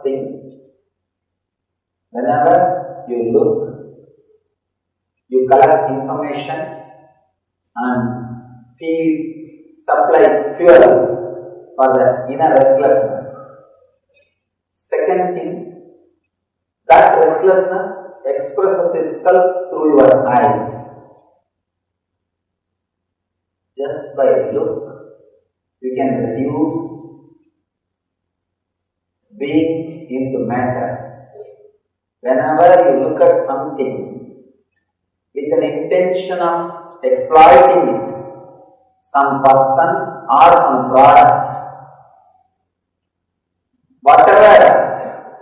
first thing, whenever you look, you collect information and supply fuel for the inner restlessness. Second thing, that restlessness expresses itself through your eyes. Just by look, you can reduce beings into matter. Whenever you look at something with an intention of exploiting it, some person or some product, whatever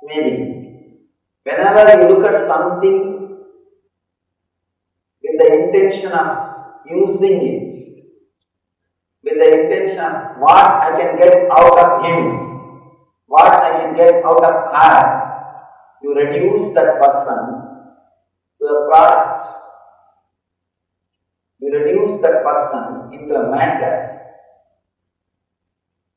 maybe, whenever you look at something with the intention of using it, with the intention of what I can get out of him, what I can get out of her, you reduce that person to a product. You reduce that person into a matter.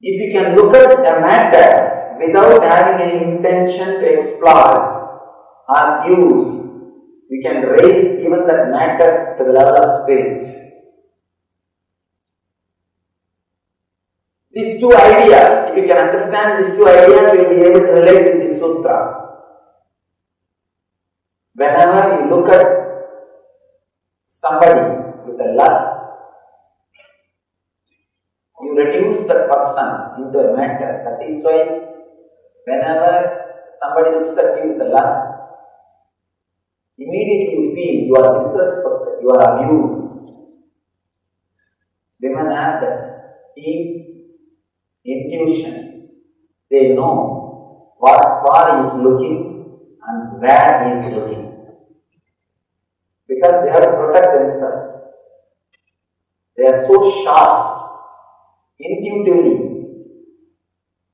If you can look at a matter without having any intention to exploit or use, you can raise even that matter to the level of spirit. These two ideas, if you can understand these two ideas, you will be able to relate to this sutra. Whenever you look at somebody with a lust, you reduce that person into a matter. That is why whenever somebody looks at you with a lust, immediately you feel you are disrespected, you are abused. Women have that deep intuition. They know what far he is looking and where he is looking. Because they have to protect themselves. They are so sharp. Intuitively,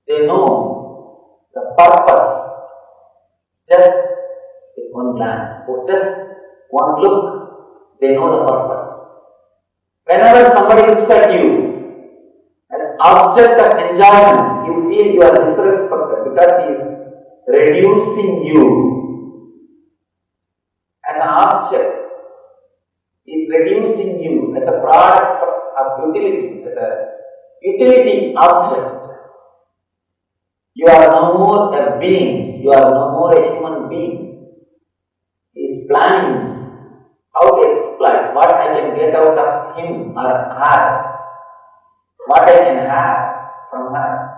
they know the purpose just with one glance or just one look. They know the purpose. Whenever somebody looks at you as object of enjoyment, you feel you are disrespected because he is reducing you as an object. He is reducing you as a product of utility, as a utility object. You are no more a being, you are no more a human being. He is planning how to exploit what I can get out of him or her, what I can have from her.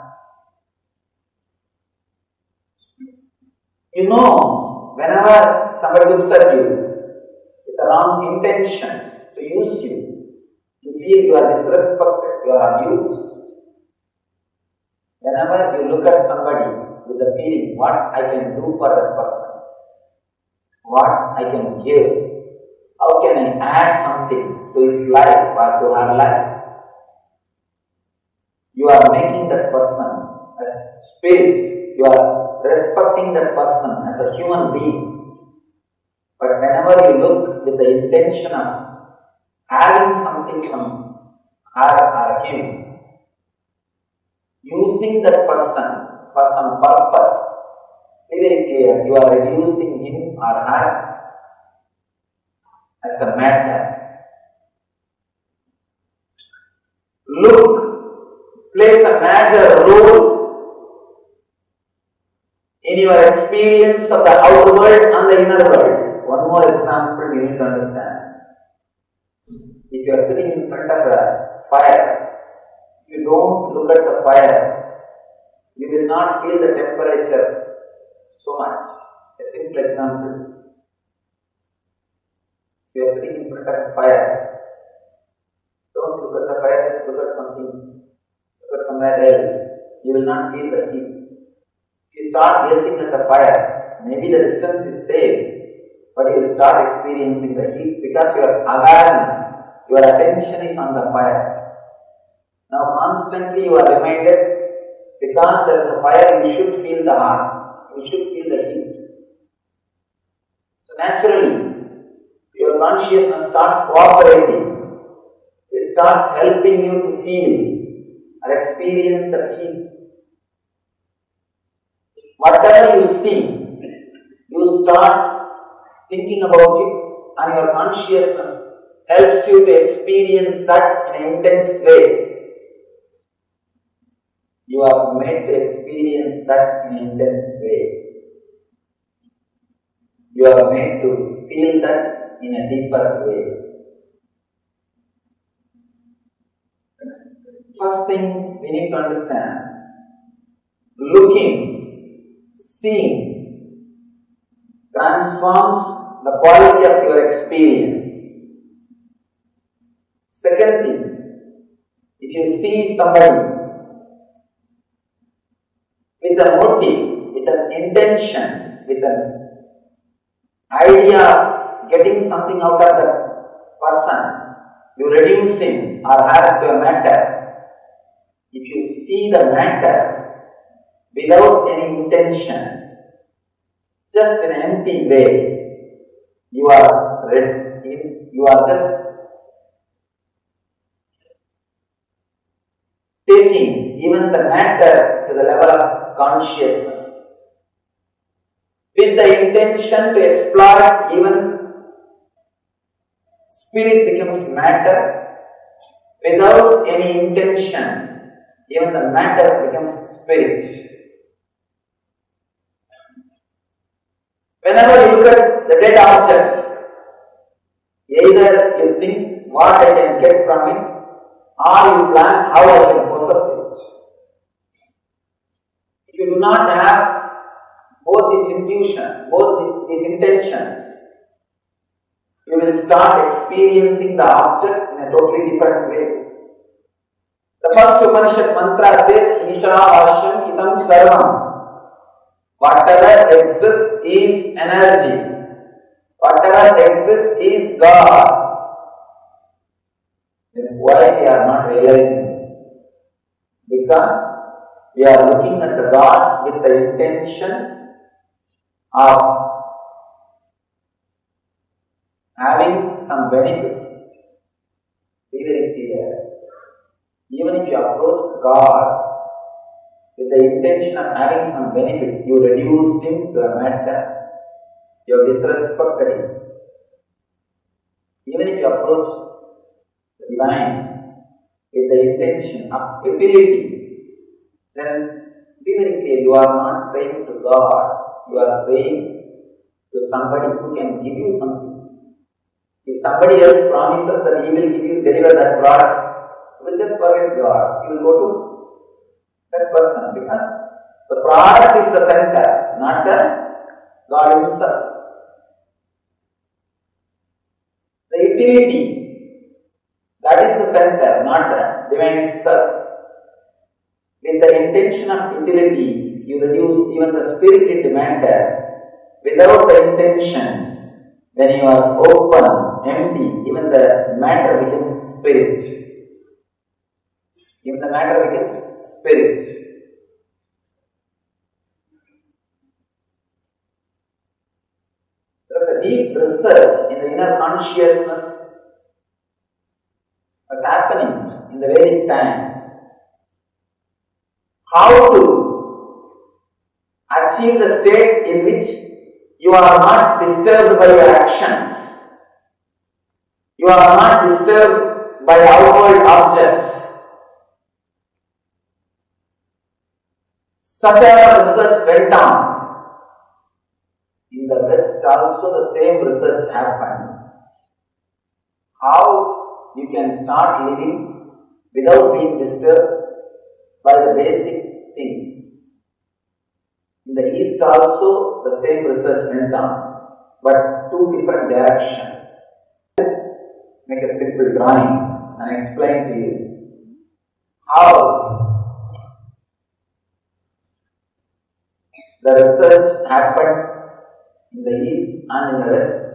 You know, whenever somebody looks at you with the wrong intention to use you, you feel you are disrespected, you are abused. Whenever you look at somebody with the feeling what I can do for that person, what I can give, how can I add something to his life or to her life, you are making that person as spirit, you are respecting that person as a human being. But whenever you look with the intention of having something from her or him, using that person for some purpose, be very clear, you are reducing him or her as a matter. Look plays a major role in your experience of the outer world and the inner world. One more example you need to understand. If you are sitting in front of a fire, if you don't look at the fire, you will not feel the temperature so much. A simple example. If you are sitting in front of a fire, don't look at the fire, just look at something, look at somewhere else. You will not feel the heat. If you start gazing at the fire, maybe the distance is safe, but you will start experiencing the heat because your awareness, your attention is on the fire. Now constantly you are reminded, because there is a fire, you should feel the heat, you should feel the heat. So naturally, your consciousness starts cooperating, it starts helping you to feel or experience the heat. whatever you see, you start thinking about it, and your consciousness helps you to experience that in an intense way. You are made to experience that in an intense way. You are made to feel that in a deeper way. First thing we need to understand, looking, seeing, transforms the quality of your experience. Second thing, if you see somebody with a motive, with an intention, with an idea of getting something out of that person, you reduce him or her to a matter. If you see the matter without any intention, just in an empty way, you are just taking even the matter to the level of consciousness with the intention to explore. Even spirit becomes matter without any intention. Even the matter becomes spirit. Whenever you look at the dead objects, either you think what I can get from it, or you plan how I can possess it. If you do not have both this intuition, both these intentions, you will start experiencing the object in a totally different way. The first Upanishad mantra says, Isha Vashyam Itam Sarvam. Whatever exists is energy. Whatever exists is God. Then why we are not realizing it? Because we are looking at the God with the intention of having some benefits. Be very clear. Even if you approach God with the intention of having some benefit, you reduced him to a matter. You have disrespected him. Even if you approach the divine with the intention of utility, then be very clear, you are not praying to God, you are praying to somebody who can give you something. If somebody else promises that he will give you, deliver that product, you will just forget God. You will go to that person because the product is the center, not the God himself. The utility, that is the center, not the divine itself. With the intention of utility, you reduce even the spirit into matter. Without the intention, when you are open, empty, even the matter becomes spirit. Even the matter becomes spirit. There is a deep research in the inner consciousness was happening in the Vedic time. How to achieve the state in which you are not disturbed by your actions. You are not disturbed by outward objects. Such a research went on. In the West also the same research happened. How you can start living without being disturbed by the basic things. In the East also the same research went on, but two different directions. Make a simple drawing and explain to you how the research happened in the East and in the West.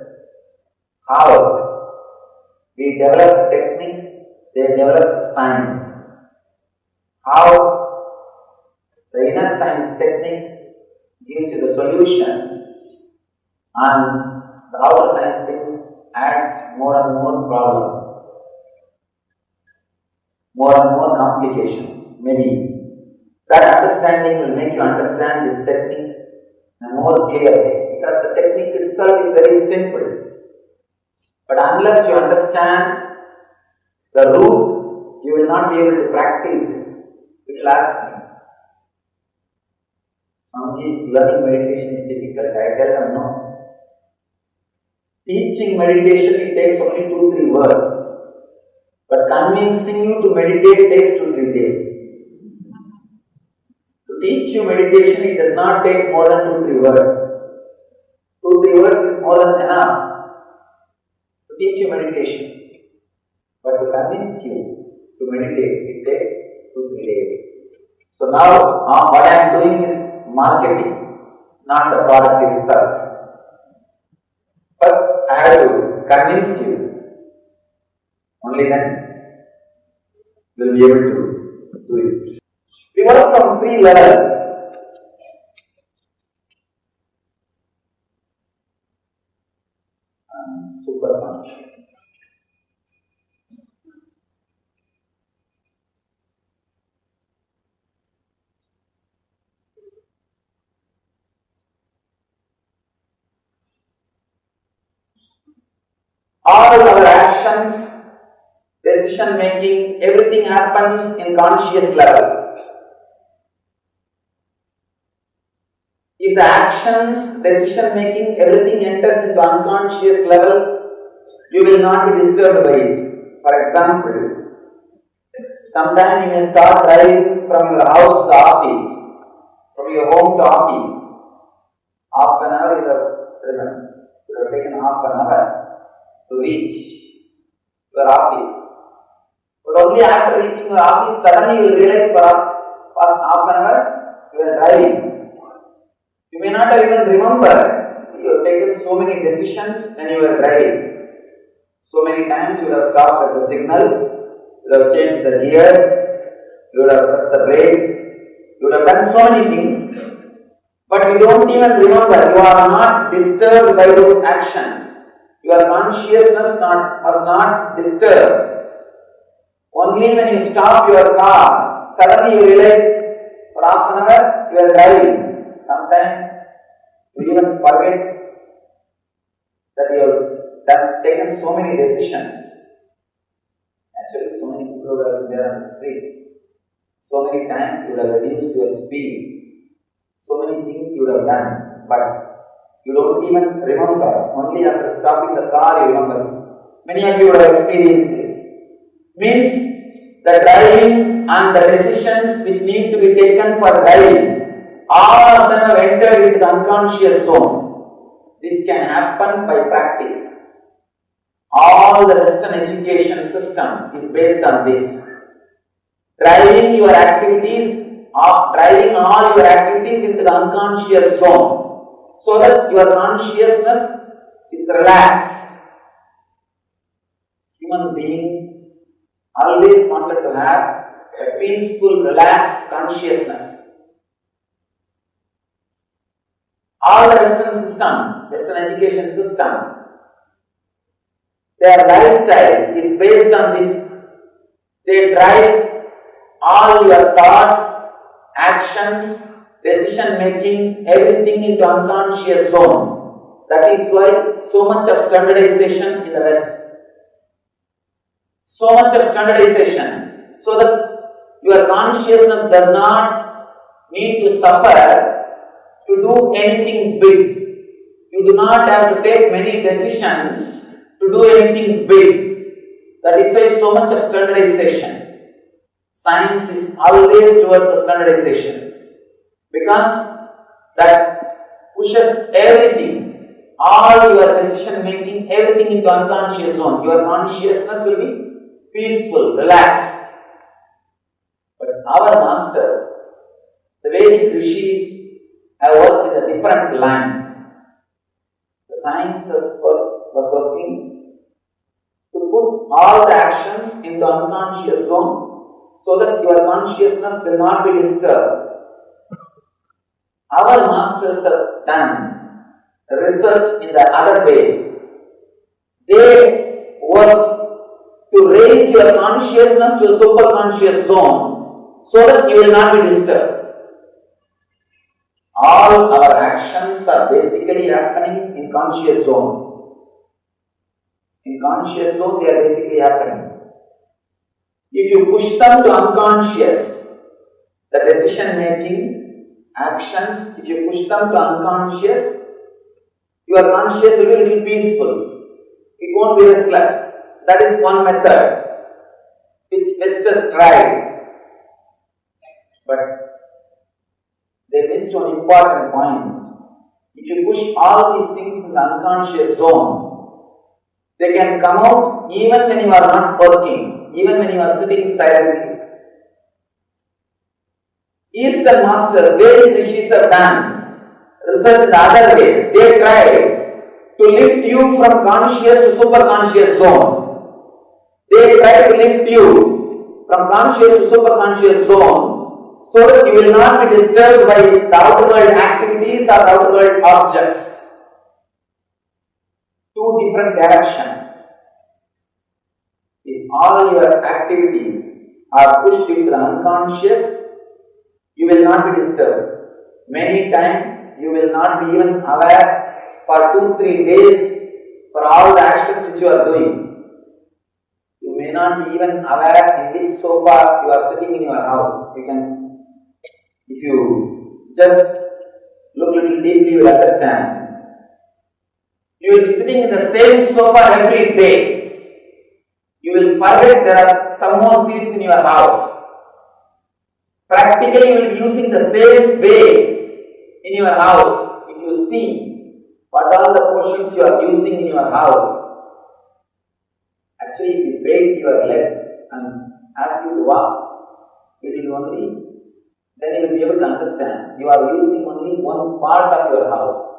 How we developed techniques, they developed science. How the inner science techniques gives you the solution and the outer science things adds more and more problem, more and more complications. Maybe that understanding will make you understand this technique in a more clear way, because the technique itself is very simple. But unless you understand the root, you will not be able to practice it. You will ask me, Swamiji, is learning meditation is difficult. I tell them no. Teaching meditation, it takes only 2-3 words. But convincing you to meditate takes 2-3 days. To teach you meditation, it does not take more than 2-3 words. 2-3 words is more than enough to teach you meditation. But to convince you to meditate, it takes 2-3 days. So now, what I am doing is marketing, not the product itself. First, I have to convince you. Only then you will be able to do it. We work from 3 levels. Super conscious. All our actions, decision making, everything happens in conscious level. If the actions, decision making, everything enters into unconscious level, you will not be disturbed by it. For example, sometimes you may start driving from your house to the office, from your home to office. Half an hour you have taken half an hour to reach your office. But only after reaching your office, suddenly you will realize for past half an hour you are driving. You may not have even remembered. You have taken so many decisions when you were driving. So many times you would have stopped at the signal, you would have changed the gears, you would have pressed the brake, you would have done so many things. But you don't even remember. You are not disturbed by those actions. Your consciousness was not disturbed. Only when you stop your car, suddenly you realize for half an hour you are driving. Sometimes you even forget that you have taken so many decisions. Actually, so many people would have been there on the street. So many times you would have reduced your speed. So many things you would have done. But you don't even remember. Only after stopping the car you remember. Many of you would have experienced this. Means the driving and the decisions which need to be taken for driving, all of them have entered into the unconscious zone. This can happen by practice. All the Western education system is based on this. Driving your activities, driving all your activities into the unconscious zone, so that your consciousness is relaxed. Human beings always wanted to have a peaceful, relaxed consciousness. All the Western education system, their lifestyle is based on this. They drive all your thoughts, actions, decision making, everything into unconscious zone. That is why so much of standardization in the West. So much of standardization, so that your consciousness does not need to suffer to do anything big. You do not have to take many decisions to do anything big. That is why so much of standardization. Science is always towards the standardization, because that pushes everything, all your decision making, everything into unconscious zone. Your consciousness will be peaceful, relaxed. But our masters, the Vedic rishis, have worked with a different line. The science was working to put all the actions in the unconscious zone, so that your consciousness will not be disturbed. Our masters have done research in the other way. They work to raise your consciousness to a superconscious zone, so that you will not be disturbed. All all our actions are basically happening in conscious zone. In conscious zone, they are basically happening. If you push them to unconscious, the decision making, actions, if you push them to unconscious, your conscious will be peaceful. It won't be restless. That is one method which Westerners tried. But they missed one important point. If you push all these things in the unconscious zone, they can come out even when you are not working, even when you are sitting silently. Eastern masters, Vedic rishis have done research in the other way. They tried to lift you from conscious to superconscious zone. They try to lift you from conscious to superconscious zone so that you will not be disturbed by the outer world activities or the outer world objects. Two different directions. If all your activities are pushed into the unconscious, you will not be disturbed. Many times you will not be even aware for 2-3 days for all the actions which you are doing. You may not be even aware in which sofa you are sitting in your house. You can, if you just look a little deeply, you will understand. You will be sitting in the same sofa every day. You will forget there are some more seats in your house. Practically, you will be using the same way in your house. If you see what all the portions you are using in your house, actually, if you bend your leg and ask you to walk, it will only, then you will be able to understand. You are using only one part of your house.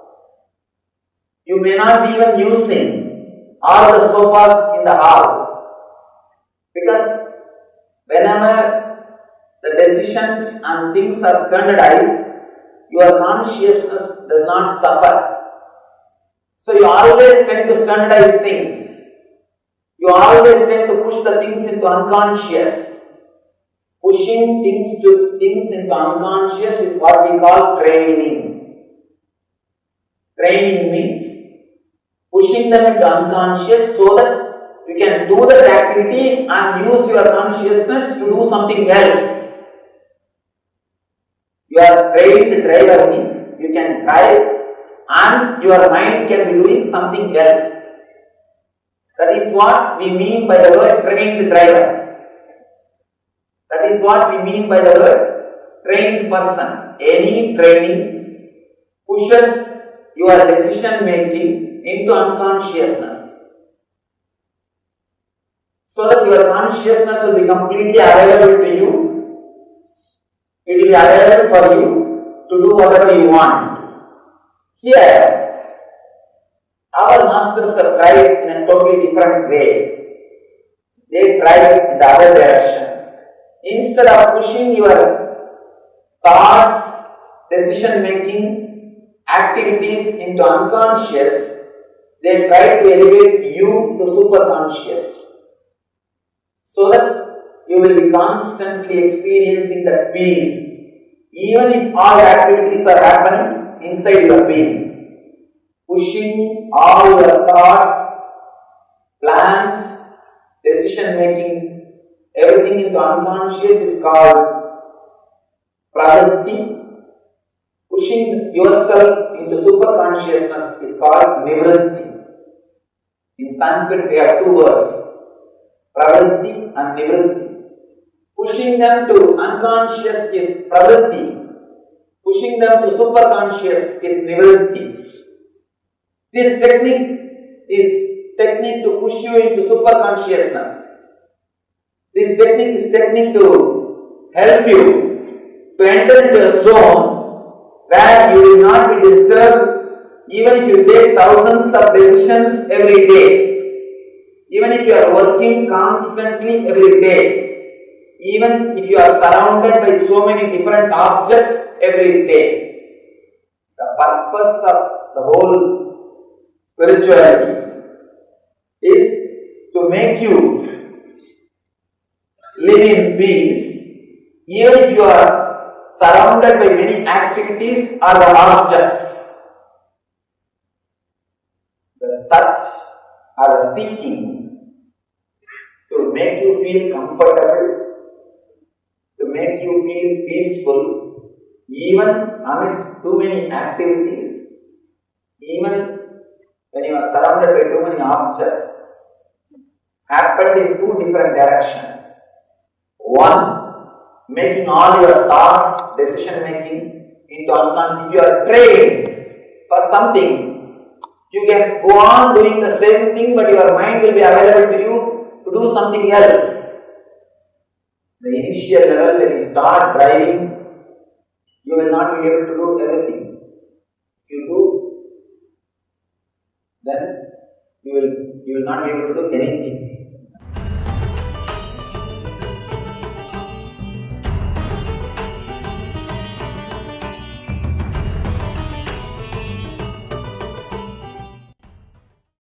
You may not be even using all the sofas in the hall. Because whenever the decisions and things are standardized, your consciousness does not suffer. So you always tend to standardize things. You always tend to push the things into unconscious. Pushing things into unconscious is what we call training. Training means pushing them into unconscious so that you can do that activity and use your consciousness to do something else. Your trained driver means you can drive and your mind can be doing something else. That is what we mean by the word trained driver. That is what we mean by the word trained person. Any training pushes your decision making into unconsciousness, so that your consciousness will be completely available to you. It will be available for you to do whatever you want. Here, our masters have tried in a totally different way. They tried in the other direction. Instead of pushing your thoughts, decision making, activities into unconscious, they tried to elevate you to superconscious, so that you will be constantly experiencing that peace, even if all activities are happening inside your being. Pushing all your thoughts, plans, decision making, everything into unconscious is called pravritti. Pushing yourself into superconsciousness is called nivritti. In Sanskrit, we have two words, pravritti and nivritti. Pushing them to unconscious is pravritti. Pushing them to superconscious is nivritti. This technique is technique to push you into superconsciousness. This technique is technique to help you to enter into a zone where you will not be disturbed even if you take thousands of decisions every day. Even if you are working constantly every day. Even if you are surrounded by so many different objects every day. The purpose of the whole spirituality is to make you live in peace, even if you are surrounded by many activities or the objects. The search or the seeking to make you feel comfortable, to make you feel peaceful, even amidst too many activities, even when you are surrounded by too many objects, happened in two different directions. One, making all your thoughts, decision making into unconscious. If you are trained for something, you can go on doing the same thing, but your mind will be available to you to do something else. The initial level, when you start driving, you will not be able to do everything. If you do, then you will not be able to do anything.